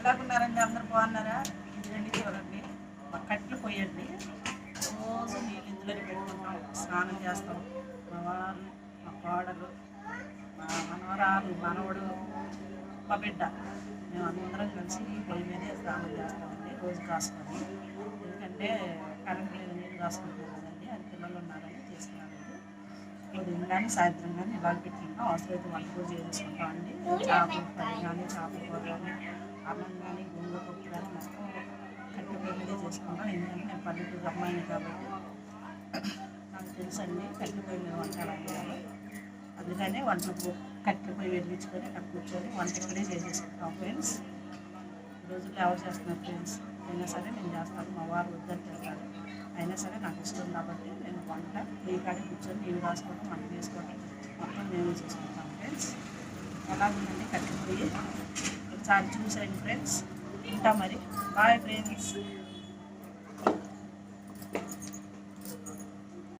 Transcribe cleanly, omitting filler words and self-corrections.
ఎలాగున్నారండి? అందరు బాగున్నారా? ఇదండి చూడండి, మా కట్లు పోయండి. రోజు నీళ్ళు ఇందులో పెట్టుకుంటాం, స్నానం చేస్తాం. మా వారు, మా కోడలు, మా మనవరాలు, మనవడు, మా బిడ్డ, మేము అందరం కలిసి ఈ పొయ్యి మీదే స్నానం చేస్తామండి రోజు కాసుకొని. ఎందుకంటే కరెంట్ లేదు, నీళ్ళు కాసుకుంటాం కదండి, అది పిల్లలు ఉన్నారని తీసుకున్నానండి. ఉదయం కానీ సాయంత్రం కానీ ఇలాగ పెట్టుకుంటాం. అవసరమైతే వంట కూడా చేసుకుంటామండి. చేపల ఫ్రై కానీ, చేపల కూర కానీ, అన్నం కానీ, గోంగూర పప్పు కానీ మొత్తం కట్టె పొయ్యి మీదే చేసుకుంటాం. ఎందుకంటే నేను పల్లెటూరు అమ్మాయిని కాబట్టి నాకు తెలుసండి కట్టె పొయ్యి మీద వంట ఎలా చేయాలో. అందుకనే వంటకు కట్టె పొయ్యి వెలిగించుకొని అక్కడ కూర్చొని వంట ఇక్కడే చేసేసుకుంటాం ఫ్రెండ్స్. రోజుల్లో ఎవరు చేస్తున్నారు ఫ్రెండ్స్? అయినా సరే నేను చేస్తాను, మా వారు వద్దని తింటారు. అయినా సరే నాకు ఇష్టం కాబట్టి నేను వంట పొయ్యి కాడే కూర్చొని నీళ్ళు రాసుకోవడం, వంట చేసుకోవడం మొత్తం మేమే చేసుకుంటాం ఫ్రెండ్స్. ఎలా ఉందండి కట్టె పొయ్యి? ఒకసారి చూసేయండి ఫ్రెండ్స్. ఉంటాం మరి. Bye friends.